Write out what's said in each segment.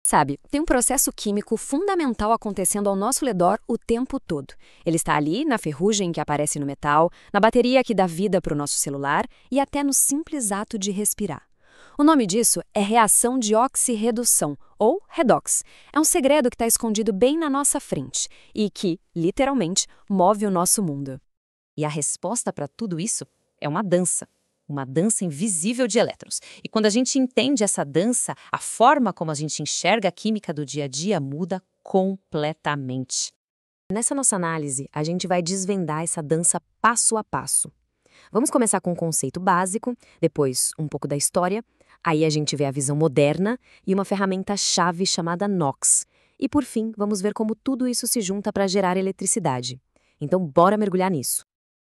Sabe, tem um processo químico fundamental acontecendo ao nosso redor o tempo todo. Ele está ali, na ferrugem que aparece no metal, na bateria que dá vida para o nosso celular e até no simples ato de respirar. O nome disso é reação de oxirredução, ou redox. É um segredo que está escondido bem na nossa frente e que, literalmente, move o nosso mundo. E a resposta para tudo isso é uma dança invisível de elétrons. E quando a gente entende essa dança, a forma como a gente enxerga a química do dia a dia muda completamente. Nessa nossa análise, a gente vai desvendar essa dança passo a passo. Vamos começar com um conceito básico, depois um pouco da história, aí a gente vê a visão moderna e uma ferramenta-chave chamada NOx. E por fim, vamos ver como tudo isso se junta para gerar eletricidade. Então, bora mergulhar nisso.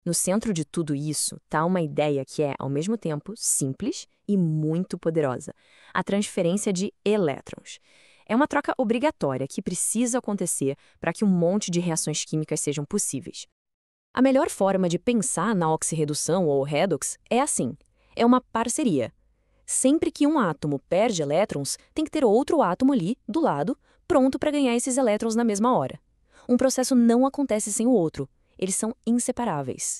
No centro de tudo isso está uma ideia que é, ao mesmo tempo, simples e muito poderosa: a transferência de elétrons. É uma troca obrigatória que precisa acontecer para que um monte de reações químicas sejam possíveis. A melhor forma de pensar na oxirredução ou redox é assim: é uma parceria. Sempre que um átomo perde elétrons, tem que ter outro átomo ali, do lado, pronto para ganhar esses elétrons na mesma hora. Um processo não acontece sem o outro. Eles são inseparáveis.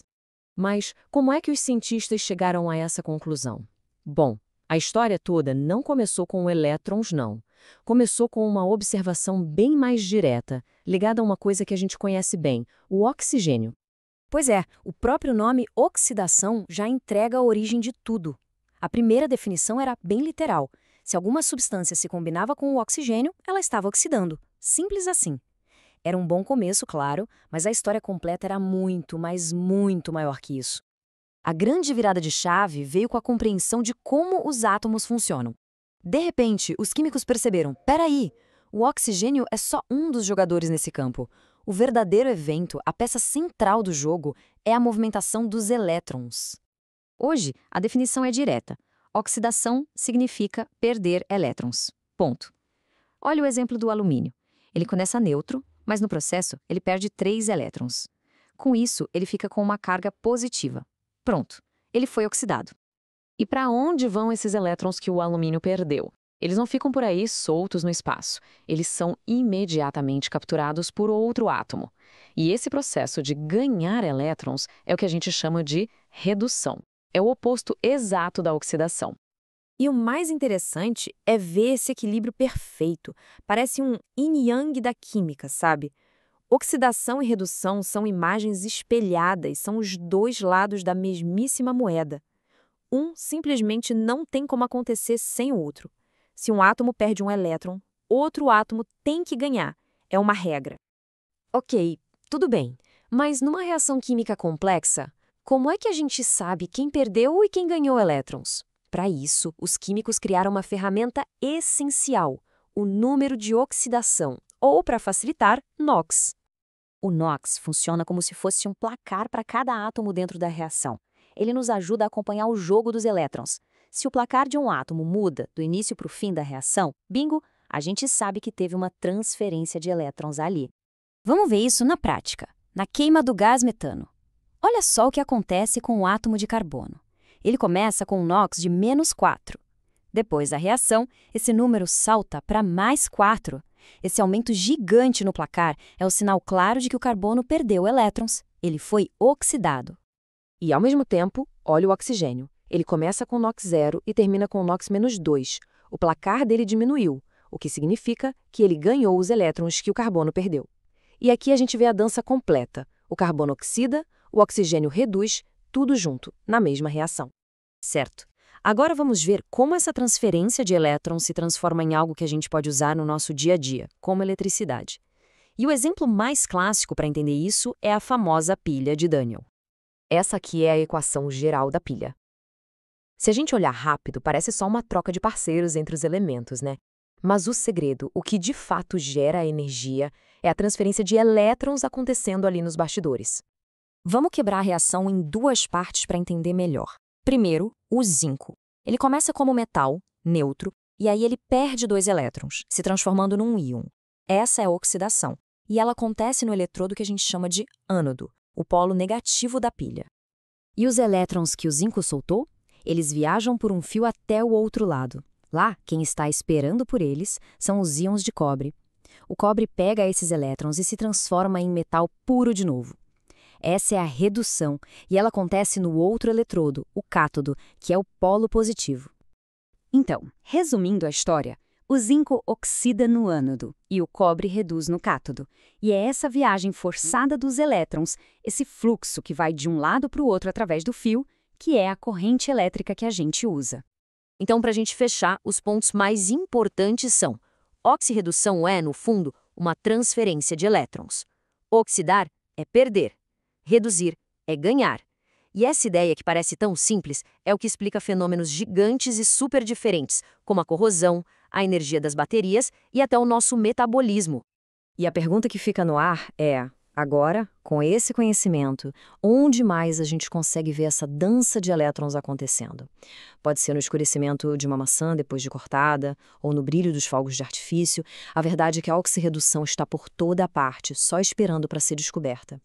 Mas como é que os cientistas chegaram a essa conclusão? Bom, a história toda não começou com elétrons, não. Começou com uma observação bem mais direta, ligada a uma coisa que a gente conhece bem, o oxigênio. Pois é, o próprio nome oxidação já entrega a origem de tudo. A primeira definição era bem literal. Se alguma substância se combinava com o oxigênio, ela estava oxidando. Simples assim. Era um bom começo, claro, mas a história completa era muito, mas muito maior que isso. A grande virada de chave veio com a compreensão de como os átomos funcionam. De repente, os químicos perceberam: peraí, o oxigênio é só um dos jogadores nesse campo. O verdadeiro evento, a peça central do jogo, é a movimentação dos elétrons. Hoje, a definição é direta. Oxidação significa perder elétrons. Ponto. Olha o exemplo do alumínio. Ele começa neutro, mas no processo ele perde 3 elétrons. Com isso, ele fica com uma carga positiva. Pronto, ele foi oxidado. E para onde vão esses elétrons que o alumínio perdeu? Eles não ficam por aí soltos no espaço. Eles são imediatamente capturados por outro átomo. E esse processo de ganhar elétrons é o que a gente chama de redução. É o oposto exato da oxidação. E o mais interessante é ver esse equilíbrio perfeito. Parece um yin-yang da química, sabe? Oxidação e redução são imagens espelhadas, são os dois lados da mesmíssima moeda. Um simplesmente não tem como acontecer sem o outro. Se um átomo perde um elétron, outro átomo tem que ganhar. É uma regra. Ok, tudo bem. Mas numa reação química complexa, como é que a gente sabe quem perdeu e quem ganhou elétrons? Para isso, os químicos criaram uma ferramenta essencial, o número de oxidação, ou, para facilitar, NOx. O NOx funciona como se fosse um placar para cada átomo dentro da reação. Ele nos ajuda a acompanhar o jogo dos elétrons. Se o placar de um átomo muda do início para o fim da reação, bingo, a gente sabe que teve uma transferência de elétrons ali. Vamos ver isso na prática, na queima do gás metano. Olha só o que acontece com o átomo de carbono. Ele começa com um NOx de -4. Depois da reação, esse número salta para +4. Esse aumento gigante no placar é o sinal claro de que o carbono perdeu elétrons. Ele foi oxidado. E, ao mesmo tempo, olha o oxigênio. Ele começa com NOx 0 e termina com NOx -2. O placar dele diminuiu, o que significa que ele ganhou os elétrons que o carbono perdeu. E aqui a gente vê a dança completa. O carbono oxida, o oxigênio reduz, tudo junto, na mesma reação. Certo. Agora vamos ver como essa transferência de elétrons se transforma em algo que a gente pode usar no nosso dia a dia, como eletricidade. E o exemplo mais clássico para entender isso é a famosa pilha de Daniel. Essa aqui é a equação geral da pilha. Se a gente olhar rápido, parece só uma troca de parceiros entre os elementos, né? Mas o segredo, o que de fato gera a energia, é a transferência de elétrons acontecendo ali nos bastidores. Vamos quebrar a reação em 2 partes para entender melhor. Primeiro, o zinco. Ele começa como metal, neutro, e aí ele perde 2 elétrons, se transformando num íon. Essa é a oxidação, e ela acontece no eletrodo que a gente chama de ânodo, o polo negativo da pilha. E os elétrons que o zinco soltou? Eles viajam por um fio até o outro lado. Lá, quem está esperando por eles são os íons de cobre. O cobre pega esses elétrons e se transforma em metal puro de novo. Essa é a redução, e ela acontece no outro eletrodo, o cátodo, que é o polo positivo. Então, resumindo a história, o zinco oxida no ânodo e o cobre reduz no cátodo. E é essa viagem forçada dos elétrons, esse fluxo que vai de um lado para o outro através do fio, que é a corrente elétrica que a gente usa. Então, para a gente fechar, os pontos mais importantes são: oxirredução é, no fundo, uma transferência de elétrons. Oxidar é perder. Reduzir é ganhar. E essa ideia, que parece tão simples, é o que explica fenômenos gigantes e super diferentes, como a corrosão, a energia das baterias e até o nosso metabolismo. E a pergunta que fica no ar é: agora, com esse conhecimento, onde mais a gente consegue ver essa dança de elétrons acontecendo? Pode ser no escurecimento de uma maçã depois de cortada, ou no brilho dos fogos de artifício. A verdade é que a oxirredução está por toda a parte, só esperando para ser descoberta.